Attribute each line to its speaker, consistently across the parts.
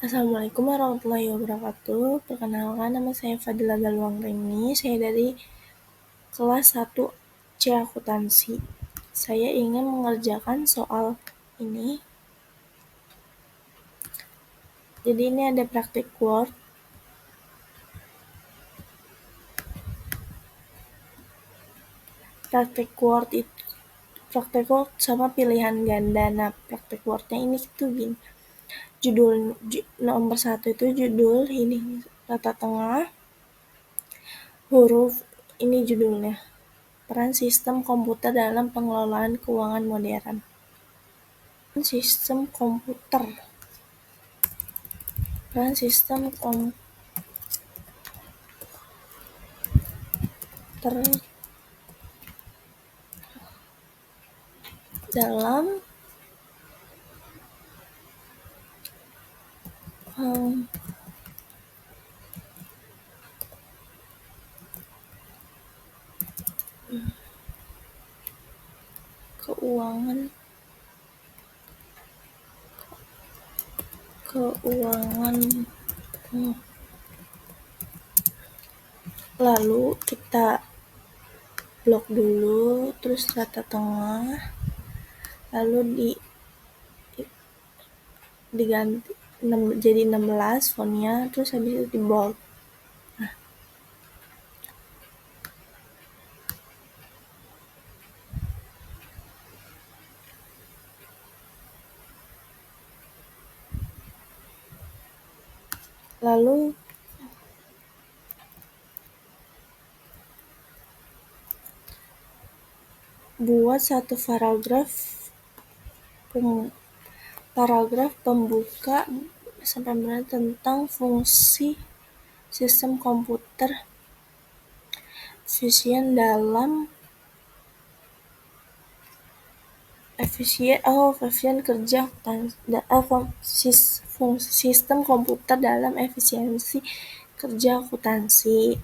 Speaker 1: Assalamualaikum warahmatullahi wabarakatuh. Perkenalkan, nama saya Fadila Galuangrini. Saya dari kelas 1 C Akuntansi. Saya ingin mengerjakan soal ini. Jadi ini ada praktik Word. Praktik Word sama pilihan ganda. Nah, praktik Wordnya ini tuh gini. Nomor 1 itu judul, ini rata tengah, huruf, ini judulnya. Peran sistem komputer dalam pengelolaan keuangan modern. Peran sistem komputer dalam keuangan lalu kita blok dulu, terus rata tengah, lalu diganti jadi 16 fontnya, terus habis itu di bold. Lalu buat satu paragraf pembuka sampai mana tentang fungsi sistem komputer efisien kerja sistem komputer dalam efisiensi kerja akuntansi.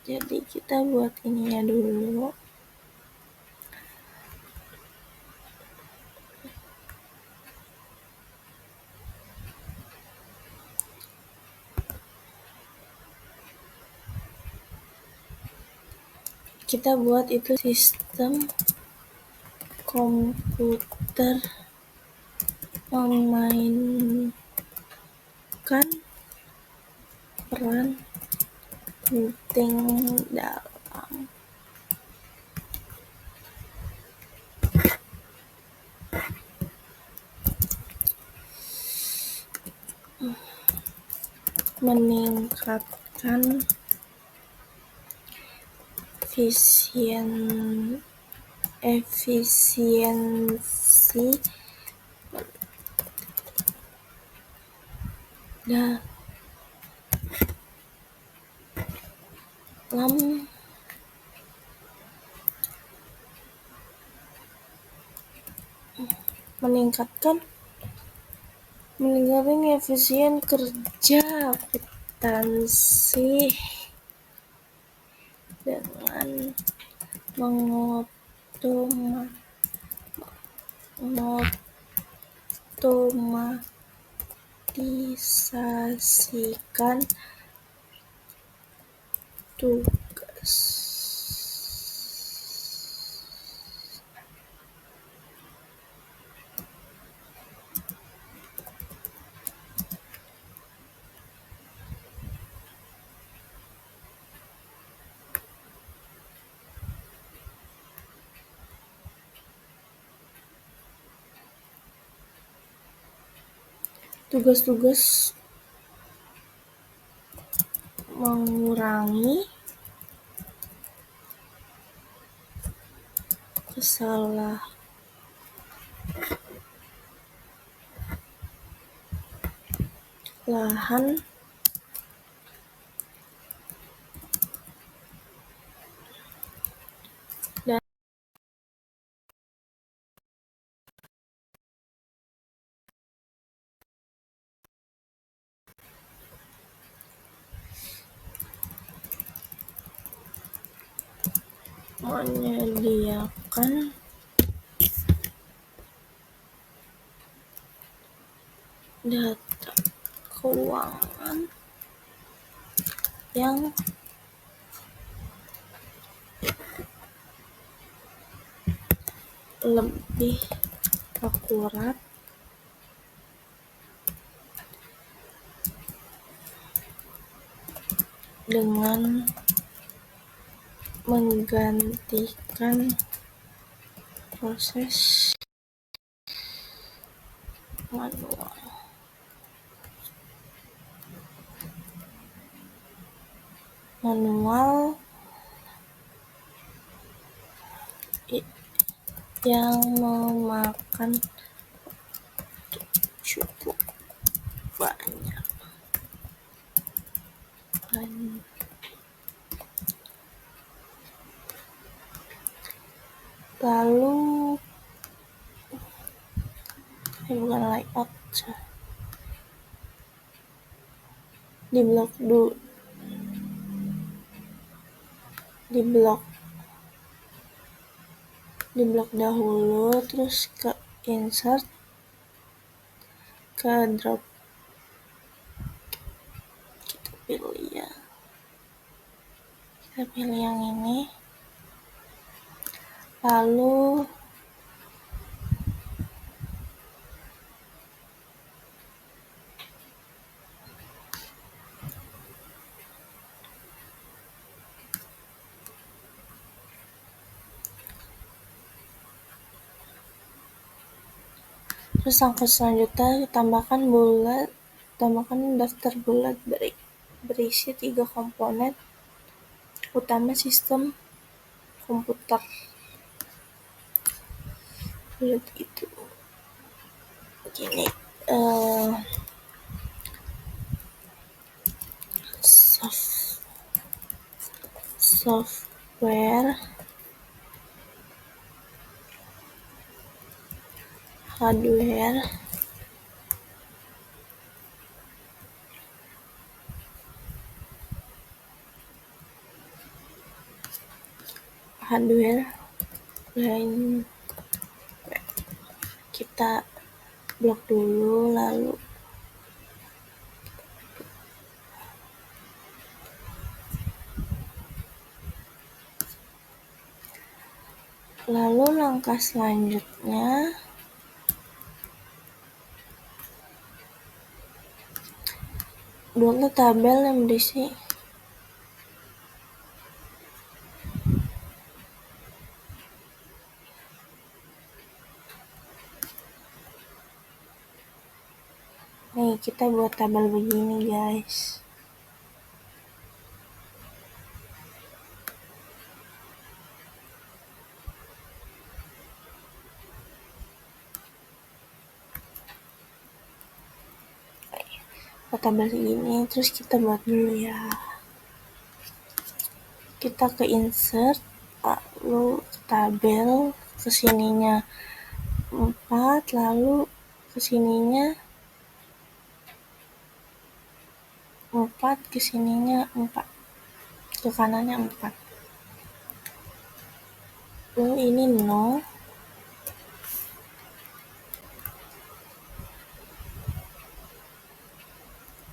Speaker 1: Jadi kita buat ininya dulu. Kita buat itu sistem komputer memainkan peran penting dalam meningkatkan efisiensi dalam meningkatkan efisien kerja akuntansi dengan mengotomatisasikan tugas. Tugas-tugas mengurangi kesalahan dan menyediakan data keuangan yang lebih akurat dengan menggantikan proses manual. Yang memakan cukup banyak. Lalu bukan layout, di blok dahulu, terus ke insert, ke drop, kita pilih yang ini, lalu langkah selanjutnya tambahkan daftar bulat berisi 3 komponen utama sistem komputer. Bulat itu begini, software, hardware, lain kita blok dulu, lalu langkah selanjutnya buatlah tabel yang berisi nih, kita buat tabel begini guys. Buat tabel segini, terus kita buat dulu ya. Kita ke insert, lalu tabel, kesininya 4, lalu kesininya 4, kesininya 4, ke kanannya 4. Lalu ini 0,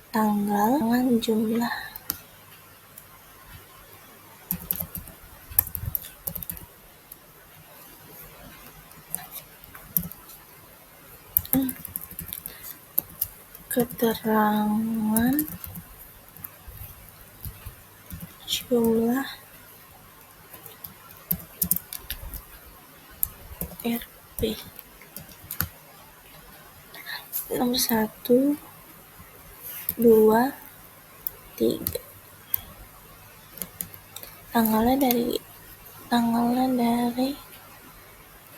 Speaker 1: tanggal dengan jumlah keterangan jumlah RP nomor 1, 2, 3. Tanggalnya dari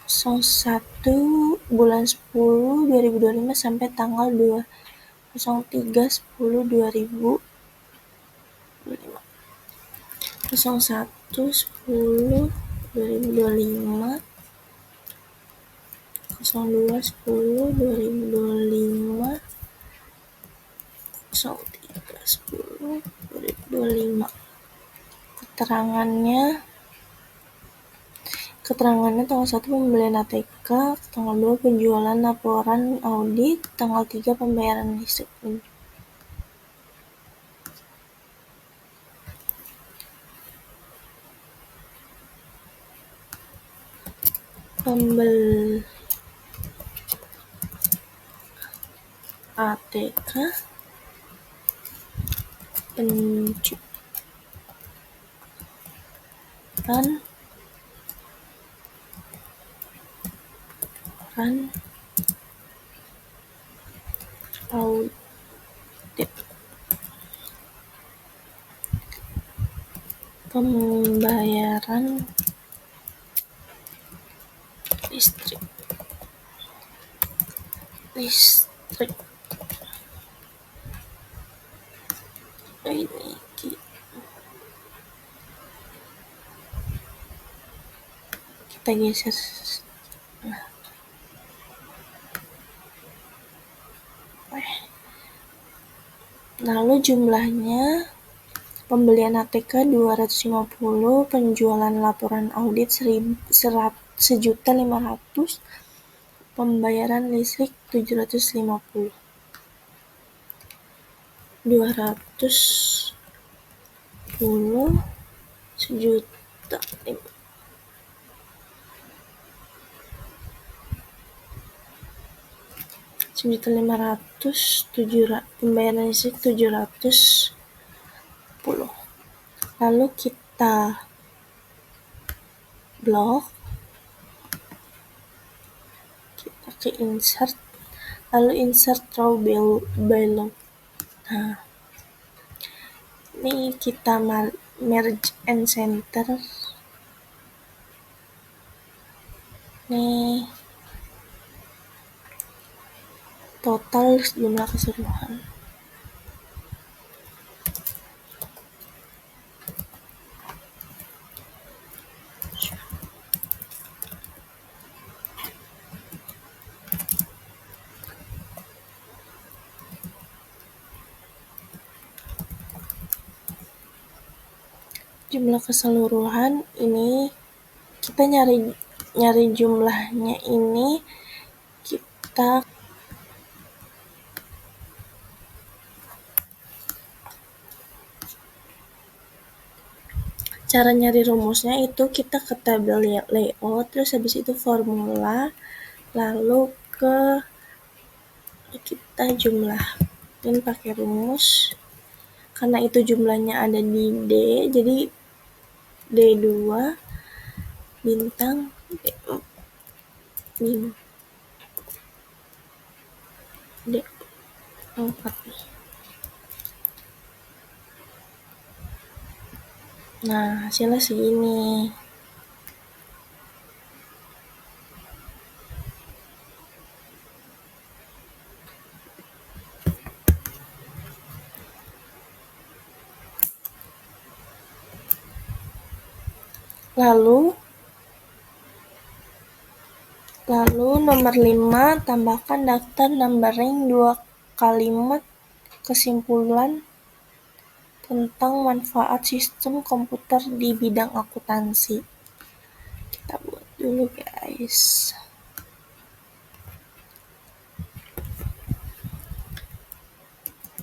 Speaker 1: 01 bulan 10 2025 sampai tanggal 03/10/2025. 01/10/2025, 02/10/2025, 03/10/2025. Keterangannya tanggal 1 pembelian ATK, tanggal 2 penjualan laporan audit, tanggal 3 pembayaran listrik. ATK penjualan audit, pembayaran listrik ini kita geser. Lalu jumlahnya pembelian ATK 250, penjualan laporan audit 1.500.000, pembayaran listrik 750. 210 1.000.000 1.500.000, pembayaran listrik 710. Lalu kita blok, kita ke insert, lalu insert row below. Nah, ini kita merge and center. Nih total jumlah keseluruhan. Jumlah keseluruhan ini kita nyari jumlahnya ini, kita cara nyari rumusnya itu kita ke tabel layout, terus habis itu formula, lalu kita jumlahin pakai rumus. Karena itu jumlahnya ada di D, jadi D2 bintang D4. Nah, hasilnya segini. Lalu nomor 5, tambahkan daftar numbering 2 kalimat kesimpulan tentang manfaat sistem komputer di bidang akuntansi. Kita buat dulu, guys.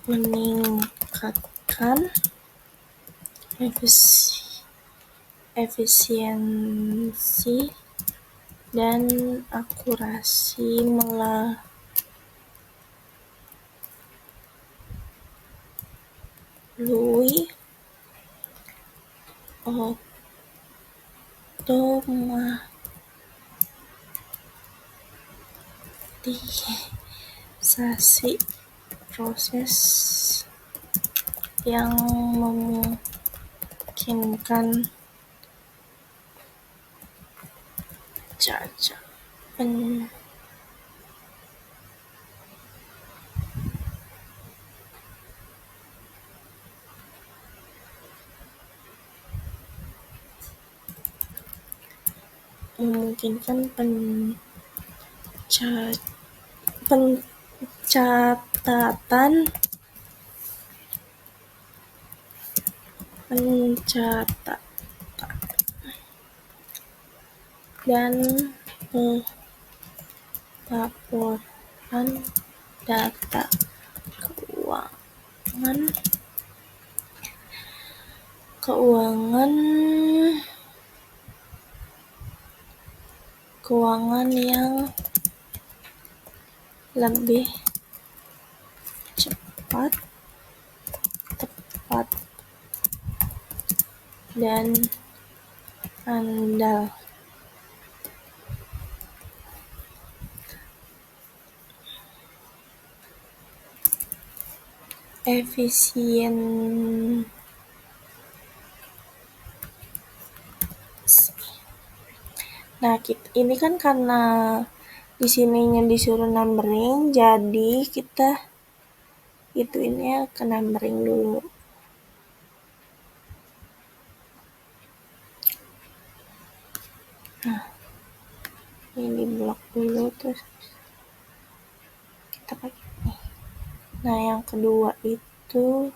Speaker 1: Meningkatkan efisiensi dan akurasi melalui otomatisasi proses yang memungkinkan pencatatan dan Laporan data keuangan keuangan keuangan yang lebih cepat, tepat, dan andal. Efisien. Nah, ini kan karena di sininya disuruh numbering, jadi kita ituinnya ke numbering dulu. Nah, ini blok dulu, terus kita pakai ini. Nah, yang kedua itu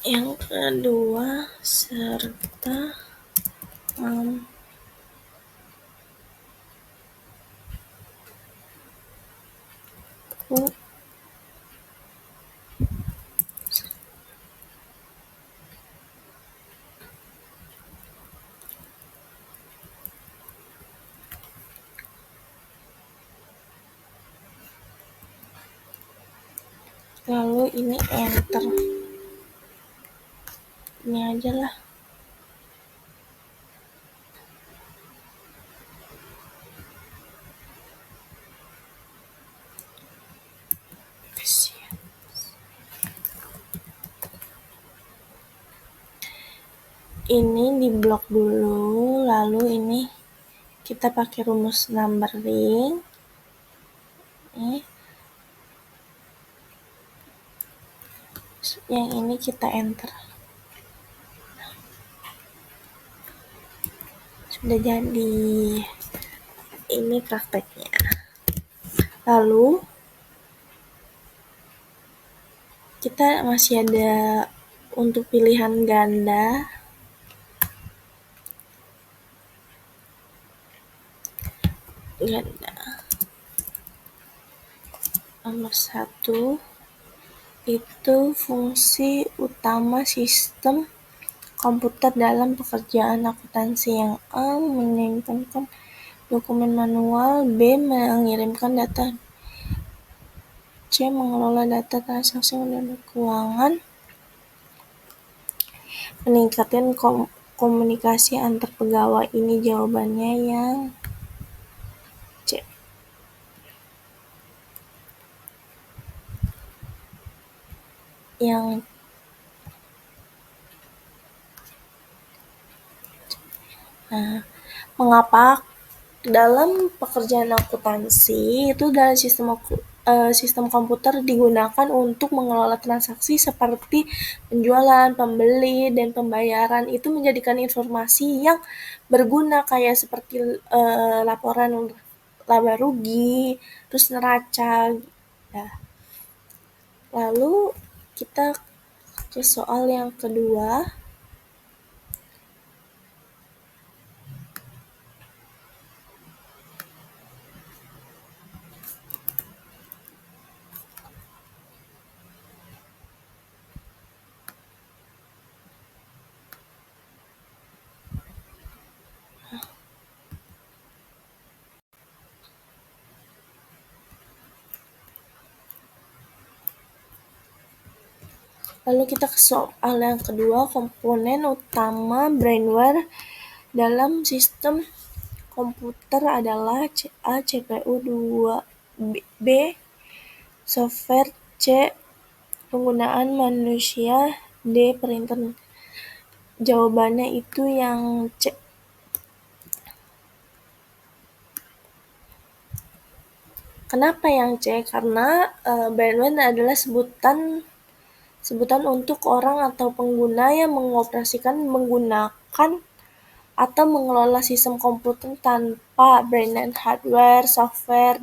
Speaker 1: yang kedua serta mampu lalu ini enter, ini aja lah. Ini di blok dulu, lalu ini kita pakai rumus numbering. Yang ini kita enter. Sudah jadi. Ini prakteknya. Lalu kita masih ada untuk pilihan ganda. Nomor 1 itu fungsi utama sistem komputer dalam pekerjaan akuntansi, yang A. menyimpan dokumen manual, B. mengirimkan data, C. mengelola data transaksi keuangan, meningkatkan komunikasi antar pegawai. Ini jawabannya yang C. Mengapa dalam pekerjaan akuntansi itu dalam sistem komputer digunakan untuk mengelola transaksi seperti penjualan, pembeli, dan pembayaran. Itu menjadikan informasi yang berguna kayak seperti laporan laba rugi, terus neraca. Nah, lalu kita ke soal yang kedua. Lalu kita ke soal yang kedua, komponen utama brainware dalam sistem komputer adalah A. CPU, 2. B. software, C. penggunaan manusia, D. printer. Jawabannya itu yang C. Kenapa yang C? Karena brainwaves adalah sebutan untuk orang atau pengguna yang mengoperasikan, menggunakan, atau mengelola sistem komputer tanpa brain hardware, software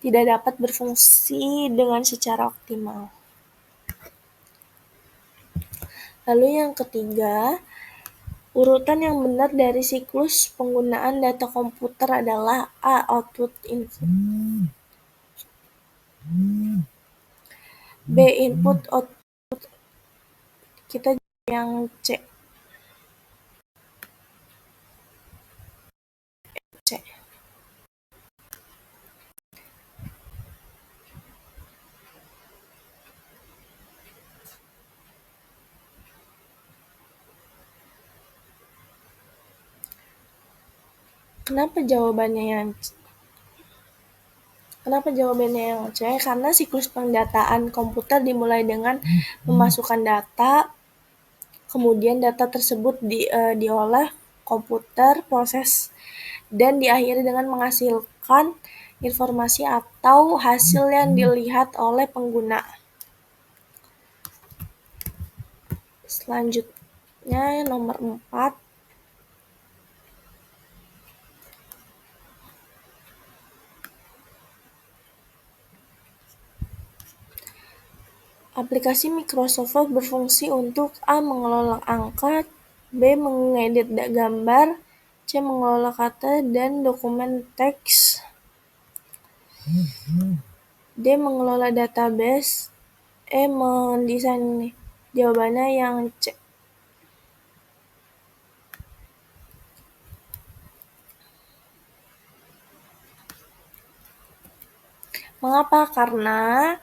Speaker 1: tidak dapat berfungsi dengan secara optimal. Lalu yang ketiga, urutan yang benar dari siklus penggunaan data komputer adalah A. Output input, B. Input output. Kita yang C. C. Kenapa jawabannya yang C? Karena siklus pendataan komputer dimulai dengan memasukkan data, kemudian data tersebut diolah komputer, proses, dan diakhiri dengan menghasilkan informasi atau hasil yang dilihat oleh pengguna. Selanjutnya nomor 4. Aplikasi Microsoft Word berfungsi untuk A. mengelola angka, B. mengedit gambar, C. mengelola kata dan dokumen teks, D. mengelola database, E. mendesain. Jawabannya yang C. Mengapa? Karena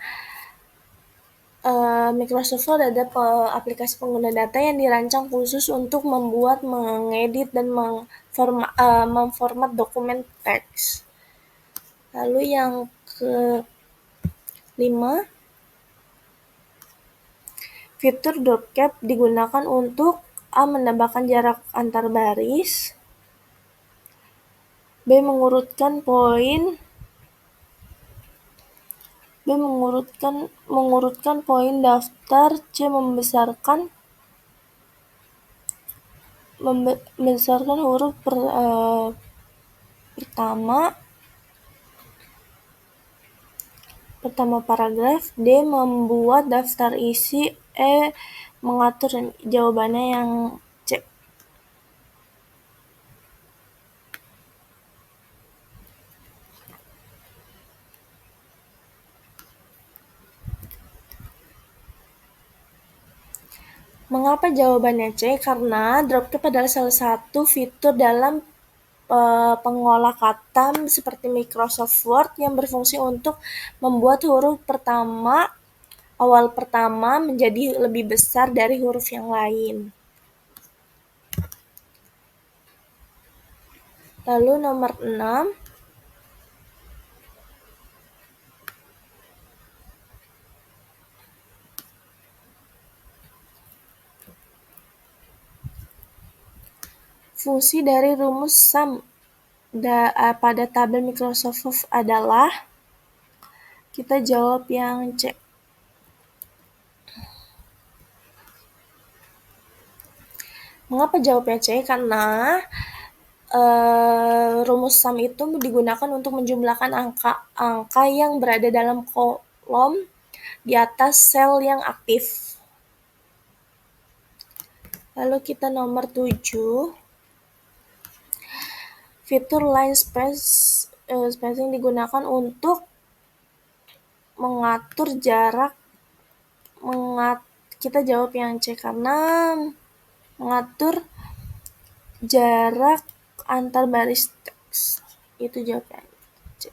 Speaker 1: Microsoft Word ada aplikasi pengguna data yang dirancang khusus untuk membuat, mengedit, dan memformat dokumen teks. Lalu yang ke-5, fitur drop cap digunakan untuk A. menambahkan jarak antar baris, B. mengurutkan poin daftar, C. membesarkan huruf pertama paragraf, D. membuat daftar isi, E. mengatur. Jawabannya yang C. Mengapa jawabannya C? Karena dropcap adalah salah satu fitur dalam pengolah kata seperti Microsoft Word yang berfungsi untuk membuat huruf awal pertama menjadi lebih besar dari huruf yang lain. Lalu nomor 6. Fungsi dari rumus sum pada tabel Microsoft Word adalah, kita jawab yang C. Mengapa jawabnya C? Karena rumus sum itu digunakan untuk menjumlahkan angka yang berada dalam kolom di atas sel yang aktif. Lalu kita nomor 7. Fitur line spacing digunakan untuk mengatur jarak. Kita jawab yang C karena mengatur jarak antar baris teks. Itu jawabannya C.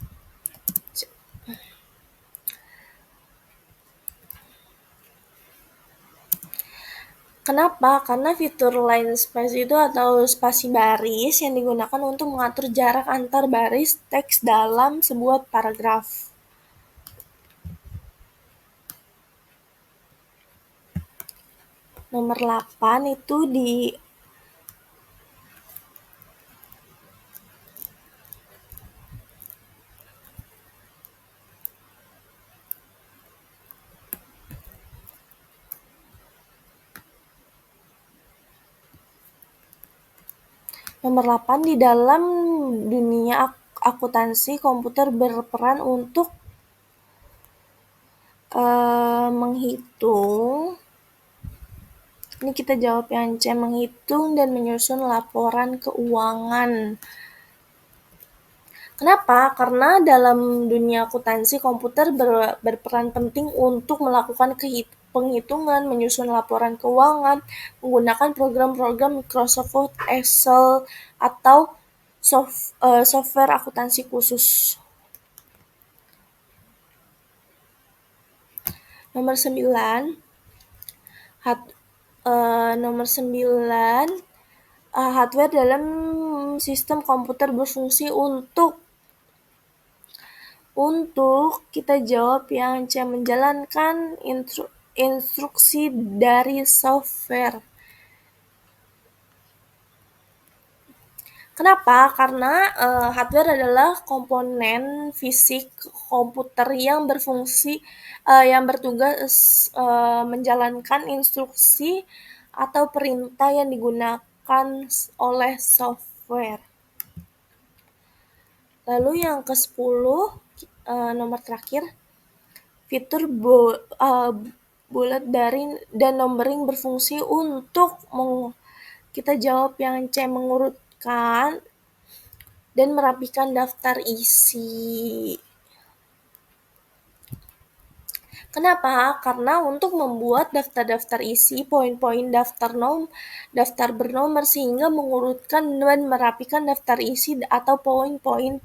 Speaker 1: Kenapa? Karena fitur line space itu atau spasi baris yang digunakan untuk mengatur jarak antar baris teks dalam sebuah paragraf. Nomor 8 itu di Nomor 8 di dalam dunia akuntansi, komputer berperan untuk menghitung. Ini kita jawab yang C, menghitung dan menyusun laporan keuangan. Kenapa? Karena dalam dunia akuntansi, komputer berperan penting untuk melakukan penghitungan, menyusun laporan keuangan, menggunakan program-program Microsoft Word, Excel, atau software akuntansi khusus. Nomor 9, hardware dalam sistem komputer berfungsi untuk kita jawab yang C, menjalankan instruksi dari software. Kenapa? Karena hardware adalah komponen fisik komputer yang bertugas menjalankan instruksi atau perintah yang digunakan oleh software. Lalu yang ke-10, nomor terakhir, fitur bullet dan numbering berfungsi untuk kita jawab yang C, mengurutkan dan merapikan daftar isi. Kenapa? Karena untuk membuat daftar-daftar isi, poin-poin daftar bernomor sehingga mengurutkan dan merapikan daftar isi atau poin-poin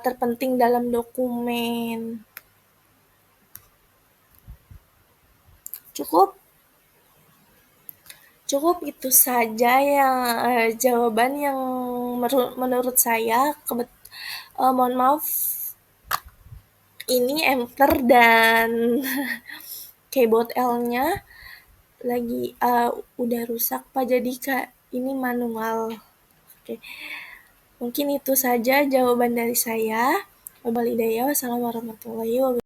Speaker 1: terpenting dalam dokumen. Cukup itu saja yang jawaban yang menurut saya. Mohon maaf, ini enter dan keyboard L-nya lagi udah rusak Pak, jadi ini manual. Oke. Mungkin itu saja jawaban dari saya. Wassalamualaikum warahmatullahi wabarakatuh.